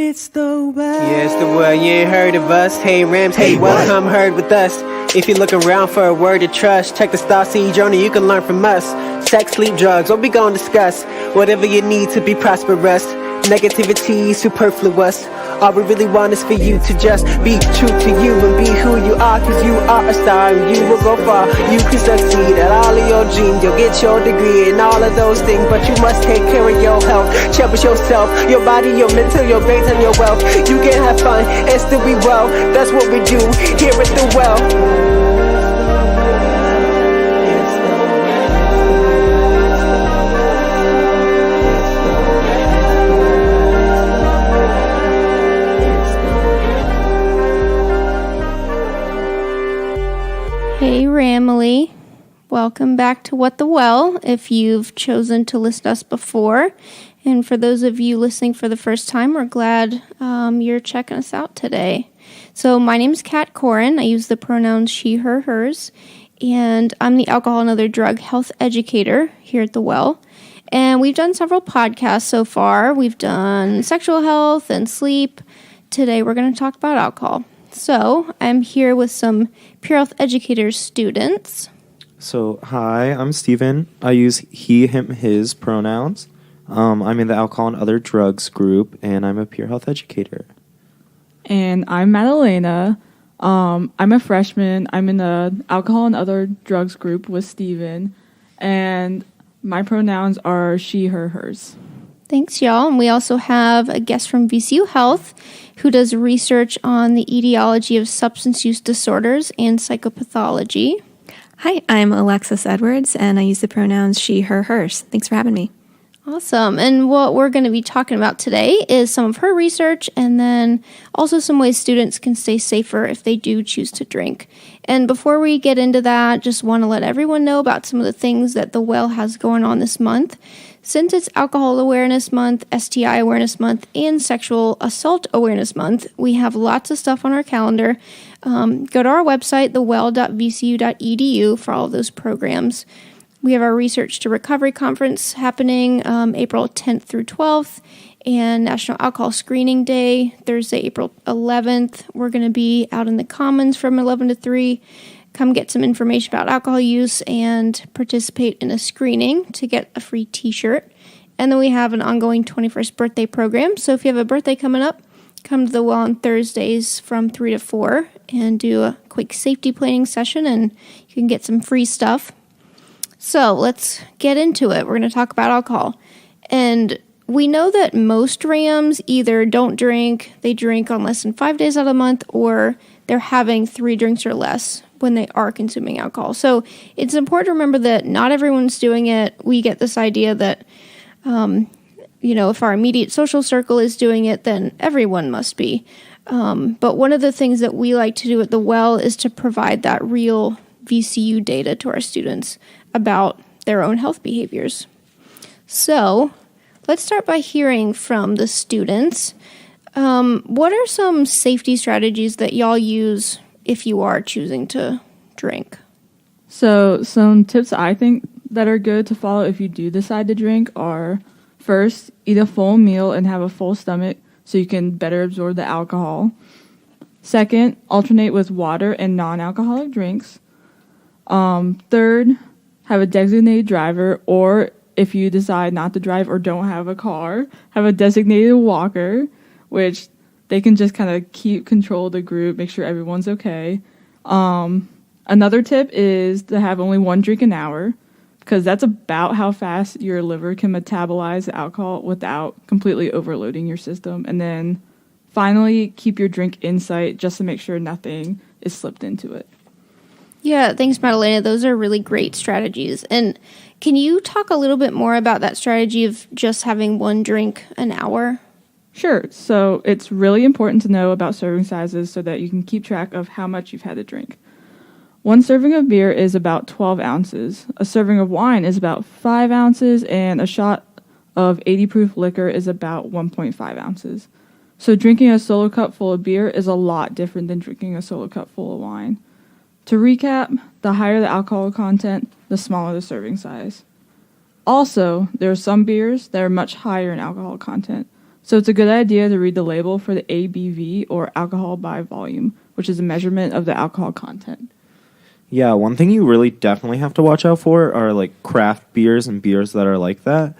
It's the well. Yeah, it's the well. You ain't heard of us. Hey, Rams. Hey, well, come heard with us. If you're looking around for a word to trust, check the Star Seed Journey. You can learn from us. Sex, sleep, drugs, what we gonna discuss? Whatever you need to be prosperous. Negativity, superfluous. All we really want is for you to just be true to you and be who you are, cause you are a star and you will go far. You can succeed at all of your dreams. You'll get your degree and all of those things, but you must take care of your health. Cherish yourself, your body, your mental, your grades, and your wealth. You can have fun and still be well. That's what we do here at the well. Hey Ramily, welcome back to What the Well, if you've chosen to listen to us before. And for those of you listening for the first time, we're glad you're checking us out today. So my name is Kat Corin. I use the pronouns she, her, hers. And I'm the alcohol and other drug health educator here at the Well. And we've done several podcasts so far. We've done sexual health and sleep. Today we're going to talk about alcohol. So, I'm here with some Pure Health Educators students. So, hi, I'm Steven. I use he, him, his pronouns. I'm in the alcohol and other drugs group, and I'm a Pure Health Educator. And I'm Madalena. I'm a freshman. I'm in the alcohol and other drugs group with Steven. And my pronouns are she, her, hers. Thanks, y'all. And we also have a guest from VCU Health who does research on the etiology of substance use disorders and psychopathology. Hi, I'm Alexis Edwards, and I use the pronouns she, her, hers. Thanks for having me. Awesome. And what we're going to be talking about today is some of her research and then also some ways students can stay safer if they do choose to drink. And before we get into that, just want to let everyone know about some of the things that the Well has going on this month. Since it's Alcohol Awareness Month, STI Awareness Month, and Sexual Assault Awareness Month, we have lots of stuff on our calendar. Go to our website, thewell.vcu.edu, for all of those programs. We have our Research to Recovery Conference happening April 10th through 12th, and National Alcohol Screening Day, Thursday, April 11th. We're going to be out in the Commons from 11 to 3. Come get some information about alcohol use and participate in a screening to get a free t-shirt. And then we have an ongoing 21st birthday program. So if you have a birthday coming up, come to the Well on Thursdays from 3 to 4 and do a quick safety planning session, and you can get some free stuff. So let's get into it. We're going to talk about alcohol. And we know that most Rams either don't drink, they drink on less than 5 days out of the month, or they're having 3 drinks or less when they are consuming alcohol. So it's important to remember that not everyone's doing it. We get this idea that, if our immediate social circle is doing it, then everyone must be. But one of the things that we like to do at the Well is to provide that real VCU data to our students about their own health behaviors. So let's start by hearing from the students. What are some safety strategies that y'all use if you are choosing to drink? So some tips I think that are good to follow if you do decide to drink are, first, eat a full meal and have a full stomach so you can better absorb the alcohol. Second, alternate with water and non-alcoholic drinks. Third, have a designated driver, or if you decide not to drive or don't have a car, have a designated walker, which they can just kind of keep control of the group, make sure everyone's okay. Another tip is to have only 1 drink an hour, because that's about how fast your liver can metabolize the alcohol without completely overloading your system. And then finally, keep your drink in sight just to make sure nothing is slipped into it. Yeah, thanks, Madalena. Those are really great strategies. And can you talk a little bit more about that strategy of just having 1 drink an hour? Sure. So it's really important to know about serving sizes so that you can keep track of how much you've had to drink. 1 serving of beer is about 12 ounces. A serving of wine is about 5 ounces, and a shot of 80 proof liquor is about 1.5 ounces. So drinking a solo cup full of beer is a lot different than drinking a solo cup full of wine. To recap, the higher the alcohol content, the smaller the serving size. Also, there are some beers that are much higher in alcohol content. So it's a good idea to read the label for the ABV, or alcohol by volume, which is a measurement of the alcohol content. Yeah, one thing you really definitely have to watch out for are like craft beers and beers that are like that,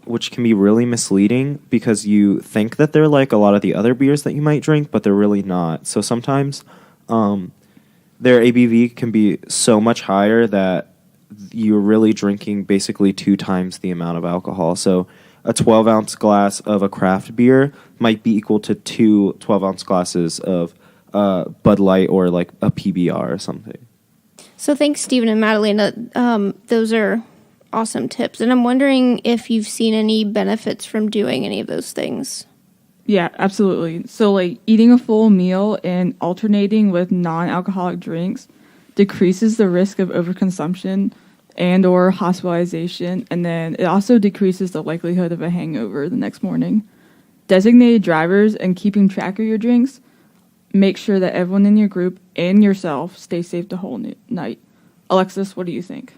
which can be really misleading because you think that they're like a lot of the other beers that you might drink, but they're really not. So sometimes their ABV can be so much higher that you're really drinking basically 2 times the amount of alcohol. So a 12-ounce glass of a craft beer might be equal to 2 12-ounce glasses of Bud Light or like a PBR or something. So thanks, Stephen and Madalena. Those are awesome tips. And I'm wondering if you've seen any benefits from doing any of those things. Yeah, absolutely. So like eating a full meal and alternating with non-alcoholic drinks decreases the risk of overconsumption and or hospitalization, and then it also decreases the likelihood of a hangover the next morning. Designated drivers and keeping track of your drinks make sure that everyone in your group and yourself stay safe the whole night. Alexis, what do you think?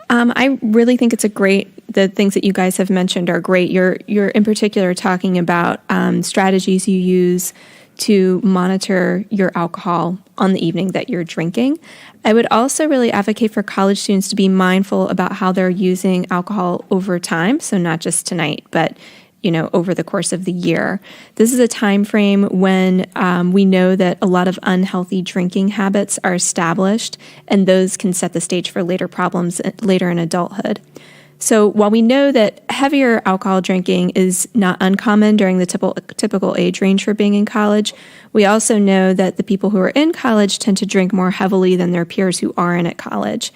I really think it's the things that you guys have mentioned are great. You're in particular talking about strategies you use to monitor your alcohol on the evening that you're drinking. I would also really advocate for college students to be mindful about how they're using alcohol over time. So not just tonight, but over the course of the year. This is a time frame when we know that a lot of unhealthy drinking habits are established, and those can set the stage for later problems later in adulthood. So while we know that heavier alcohol drinking is not uncommon during the typical age range for being in college, we also know that the people who are in college tend to drink more heavily than their peers who aren't at college.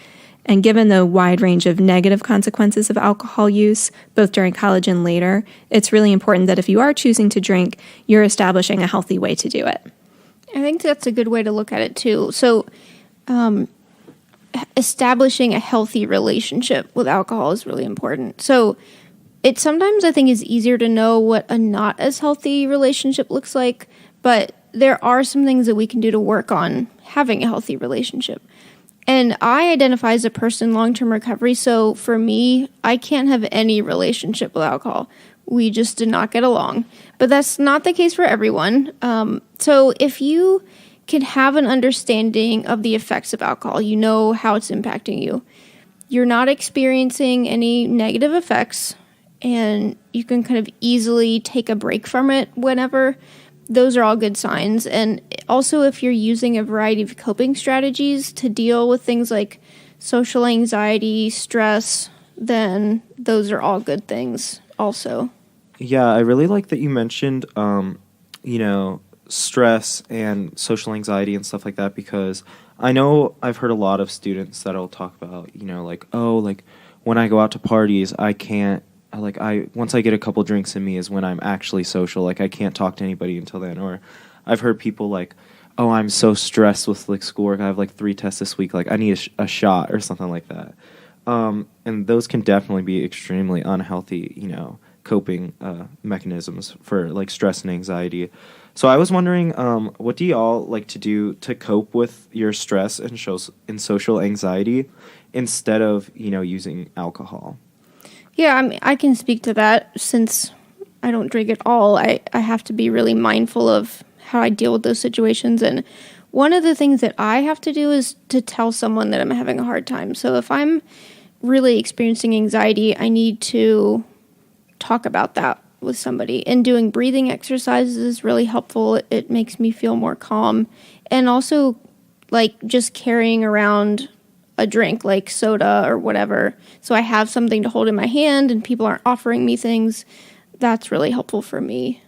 And given the wide range of negative consequences of alcohol use, both during college and later, it's really important that if you are choosing to drink, you're establishing a healthy way to do it. I think that's a good way to look at it, too. So establishing a healthy relationship with alcohol is really important. So it sometimes, I think, is easier to know what a not as healthy relationship looks like, but there are some things that we can do to work on having a healthy relationship. And I identify as a person in long-term recovery, so for me, I can't have any relationship with alcohol. We just did not get along. But that's not the case for everyone. So if you can have an understanding of the effects of alcohol, you know how it's impacting you, you're not experiencing any negative effects, and you can kind of easily take a break from it whenever, those are all good signs. And also, if you're using a variety of coping strategies to deal with things like social anxiety, stress, then those are all good things also. Yeah, I really like that you mentioned, stress and social anxiety and stuff like that, because I know I've heard a lot of students that'll talk about, when I go out to parties, I can't, once I get a couple drinks in me is when I'm actually social. Like, I can't talk to anybody until then. Or I've heard people like, oh, I'm so stressed with schoolwork. I have 3 tests this week. I need a shot or something like that. And those can definitely be extremely unhealthy, coping mechanisms for stress and anxiety. So I was wondering, what do y'all like to do to cope with your stress and social anxiety instead of, using alcohol? Yeah, I can speak to that. Since I don't drink at all, I have to be really mindful of how I deal with those situations. And one of the things that I have to do is to tell someone that I'm having a hard time. So if I'm really experiencing anxiety, I need to talk about that with somebody. And doing breathing exercises is really helpful. It makes me feel more calm. And also, just carrying around a drink like soda or whatever, so I have something to hold in my hand and people aren't offering me things, that's really helpful for me.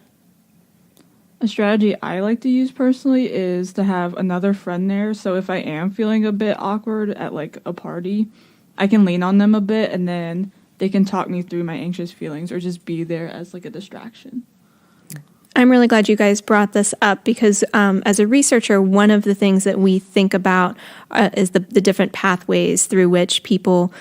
A strategy I like to use personally is to have another friend there, so if I am feeling a bit awkward at a party, I can lean on them a bit, and then they can talk me through my anxious feelings or just be there as a distraction. I'm really glad you guys brought this up because as a researcher, one of the things that we think about is the different pathways through which people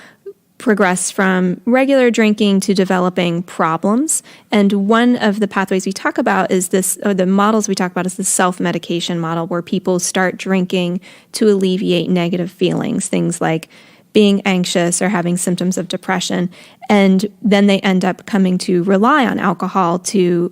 progress from regular drinking to developing problems. And one of the pathways we talk about is the models we talk about is the self-medication model, where people start drinking to alleviate negative feelings, things like being anxious or having symptoms of depression. And then they end up coming to rely on alcohol to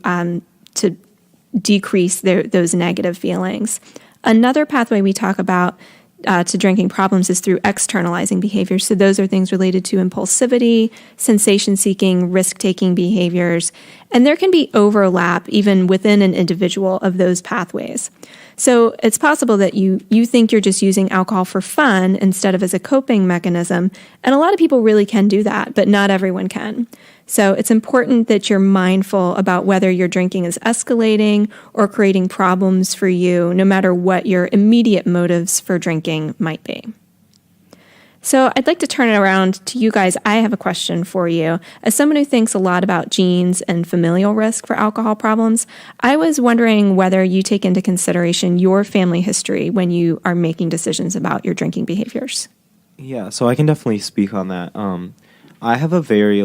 decrease those negative feelings. Another pathway we talk about to drinking problems is through externalizing behaviors. So those are things related to impulsivity, sensation-seeking, risk-taking behaviors, and there can be overlap even within an individual of those pathways. So it's possible that you think you're just using alcohol for fun instead of as a coping mechanism, and a lot of people really can do that, but not everyone can. So it's important that you're mindful about whether your drinking is escalating or creating problems for you, no matter what your immediate motives for drinking might be. So I'd like to turn it around to you guys. I have a question for you. As someone who thinks a lot about genes and familial risk for alcohol problems, I was wondering whether you take into consideration your family history when you are making decisions about your drinking behaviors. Yeah, so I can definitely speak on that. I have a very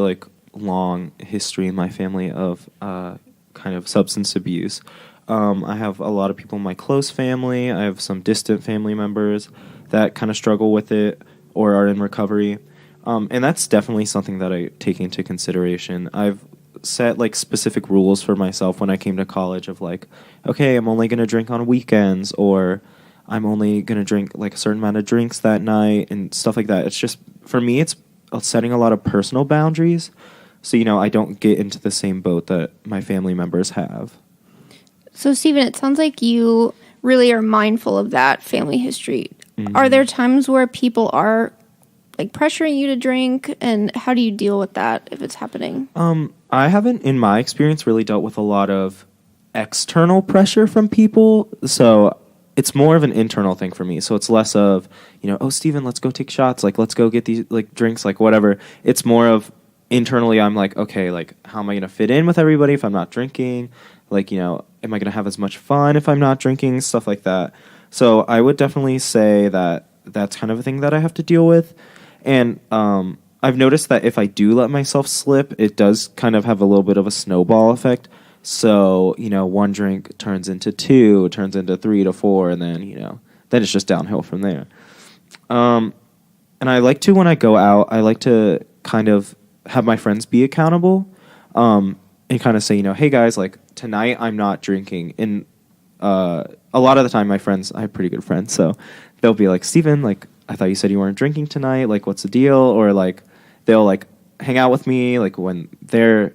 long history in my family of kind of substance abuse. I have a lot of people in my close family. I have some distant family members that kind of struggle with it or are in recovery. And that's definitely something that I take into consideration. I've set specific rules for myself when I came to college of okay, I'm only going to drink on weekends, or I'm only going to drink a certain amount of drinks that night and stuff like that. It's just, for me, it's setting a lot of personal boundaries so, I don't get into the same boat that my family members have. So, Stephen, it sounds like you really are mindful of that family history. Mm-hmm. Are there times where people are pressuring you to drink, and how do you deal with that if it's happening? I haven't, in my experience, really dealt with a lot of external pressure from people. So it's more of an internal thing for me. So it's less of, oh, Stephen, let's go take shots. Let's go get these drinks, whatever. It's more of internally, I'm okay, how am I going to fit in with everybody if I'm not drinking? Am I going to have as much fun if I'm not drinking? Stuff like that. So I would definitely say that that's kind of a thing that I have to deal with. And I've noticed that if I do let myself slip, it does kind of have a little bit of a snowball effect. So, one drink turns into 2, turns into 3 to 4, and then, then it's just downhill from there. And I like to, when I go out, I like to kind of have my friends be accountable, and kind of say, hey guys, tonight I'm not drinking. And a lot of the time my friends, I have pretty good friends, so they'll be like, Stephen, I thought you said you weren't drinking tonight, what's the deal? Or they'll hang out with me when they're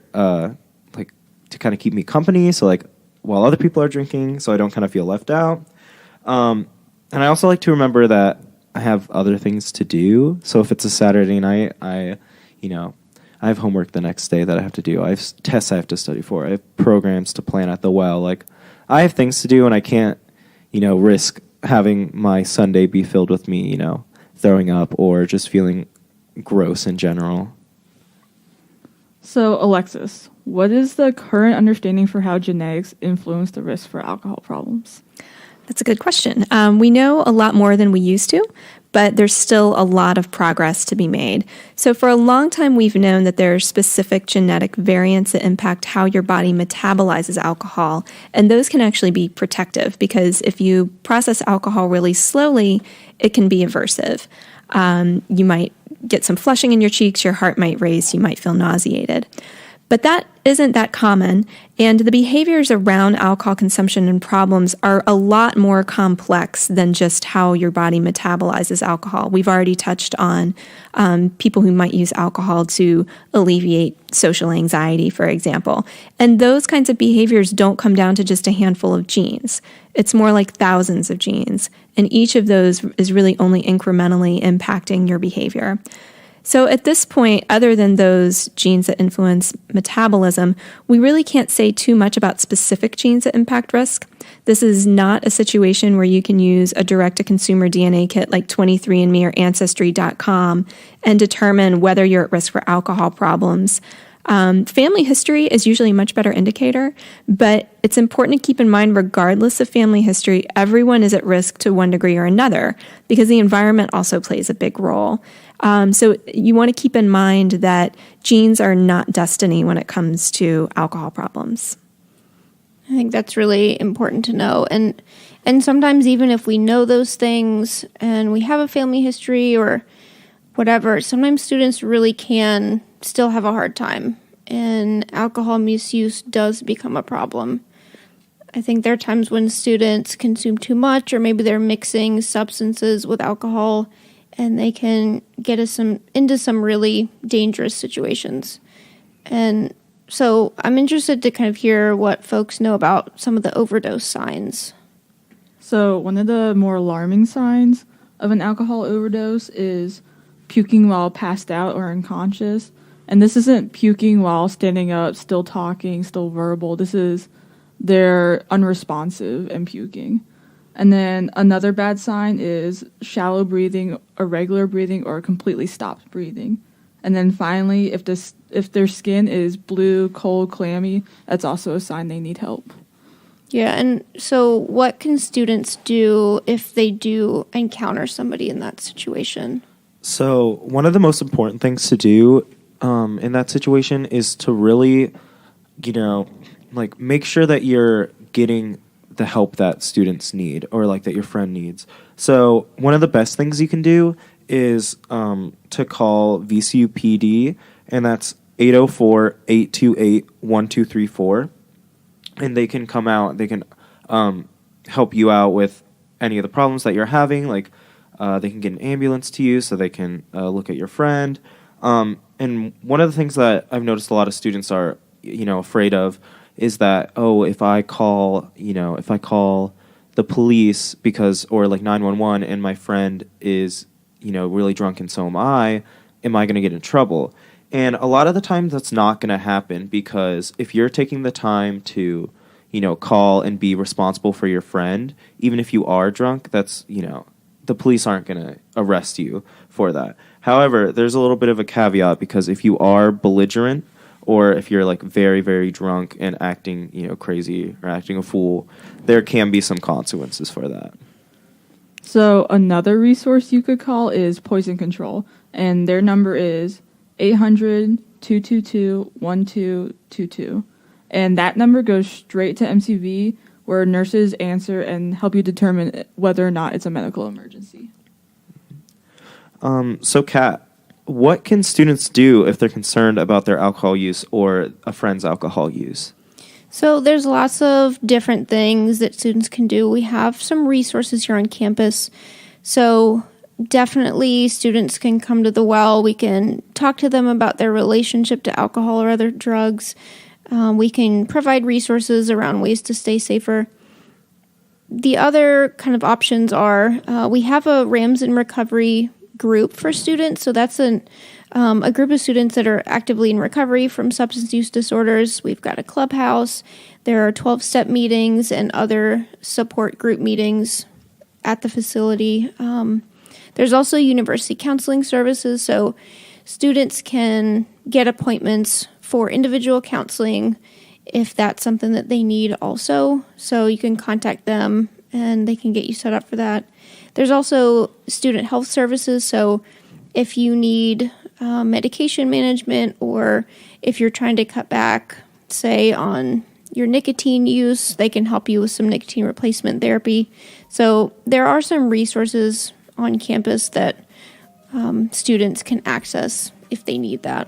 to kind of keep me company, so while other people are drinking, so I don't kind of feel left out. And I also like to remember that I have other things to do. So if it's a Saturday night, I have homework the next day that I have to do. I have tests I have to study for. I have programs to plan at the well. I have things to do, and I can't, risk having my Sunday be filled with me, throwing up or just feeling gross in general. So, Alexis, what is the current understanding for how genetics influence the risk for alcohol problems? That's a good question. We know a lot more than we used to, but there's still a lot of progress to be made. So for a long time, we've known that there are specific genetic variants that impact how your body metabolizes alcohol, and those can actually be protective because if you process alcohol really slowly, it can be aversive. You might get some flushing in your cheeks, your heart might race, you might feel nauseated. But that isn't that common, and the behaviors around alcohol consumption and problems are a lot more complex than just how your body metabolizes alcohol. We've already touched on people who might use alcohol to alleviate social anxiety, for example. And those kinds of behaviors don't come down to just a handful of genes. It's more like thousands of genes, and each of those is really only incrementally impacting your behavior. So at this point, other than those genes that influence metabolism, we really can't say too much about specific genes that impact risk. This is not a situation where you can use a direct-to-consumer DNA kit like 23andMe or Ancestry.com and determine whether you're at risk for alcohol problems. Family history is usually a much better indicator, but it's important to keep in mind, regardless of family history, everyone is at risk to one degree or another because the environment also plays a big role. So you want to keep in mind that genes are not destiny when it comes to alcohol problems. I think that's really important to know. And sometimes even if we know those things and we have a family history or whatever, sometimes students really can still have a hard time, and alcohol misuse does become a problem. I think there are times when students consume too much, or maybe they're mixing substances with alcohol, and they can get us into some really dangerous situations. And so I'm interested to kind of hear what folks know about some of the overdose signs. So one of the more alarming signs of an alcohol overdose is puking while passed out or unconscious. And this isn't puking while standing up, still talking, still verbal. This is they're unresponsive and puking. And then another bad sign is shallow breathing, irregular breathing, or completely stopped breathing. And then finally, if their skin is blue, cold, clammy, that's also a sign they need help. Yeah, and so what can students do if they do encounter somebody in that situation? So one of the most important things to do in that situation is to really, like make sure that you're getting the help that students need or like that your friend needs. So one of the best things you can do is to call VCU PD, and that's 804-828-1234. And they can come out, they can help you out with any of the problems that you're having. Like they can get an ambulance to you so they can look at your friend. And one of the things that I've noticed a lot of students are, afraid of is that, if I call the police or like 911 and my friend is, really drunk and so am I going to get in trouble? And a lot of the time that's not going to happen, because if you're taking the time to, call and be responsible for your friend, even if you are drunk, that's, the police aren't going to arrest you for that. However, there's a little bit of a caveat, because if you are belligerent or if you're like very, very drunk and acting, crazy or acting a fool, there can be some consequences for that. So another resource you could call is Poison Control, and their number is 800-222-1222. And that number goes straight to MCV, where nurses answer and help you determine whether or not it's a medical emergency. So Kat, what can students do if they're concerned about their alcohol use or a friend's alcohol use? So there's lots of different things that students can do. We have some resources here on campus. So definitely students can come to the well. We can talk to them about their relationship to alcohol or other drugs. We can provide resources around ways to stay safer. The other kind of options are we have a RAMS in Recovery group for students. So that's a group of students that are actively in recovery from substance use disorders. We've got a clubhouse. There are 12-step meetings and other support group meetings at the facility. There's also university counseling services, so students can get appointments for individual counseling if that's something that they need also. So you can contact them and they can get you set up for that. There's also student health services, so if you need medication management, or if you're trying to cut back, say, on your nicotine use, they can help you with some nicotine replacement therapy. So there are some resources on campus that students can access if they need that.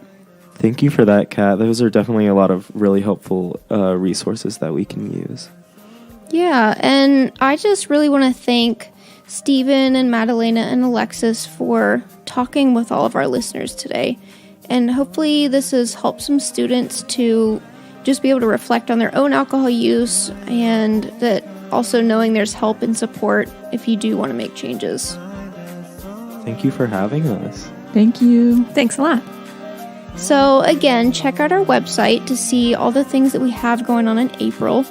Thank you for that, Kat. Those are definitely a lot of really helpful resources that we can use. Yeah, and I just really want to thank Stephen and Madalena and Alexis for talking with all of our listeners today. And hopefully this has helped some students to just be able to reflect on their own alcohol use, and that also knowing there's help and support if you do want to make changes. Thank you for having us. Thank you. Thanks a lot. So again, check out our website to see all the things that we have going on in April.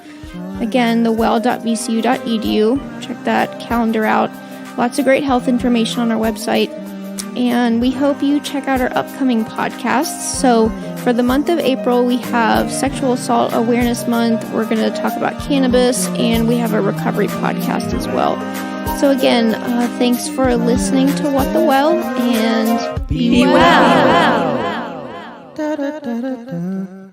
Again, thewell.vcu.edu. Check that calendar out. Lots of great health information on our website. And we hope you check out our upcoming podcasts. So for the month of April, we have Sexual Assault Awareness Month. We're going to talk about cannabis, and we have a recovery podcast as well. So again, thanks for listening to What the Well, and be well. Da, da, da, da, da.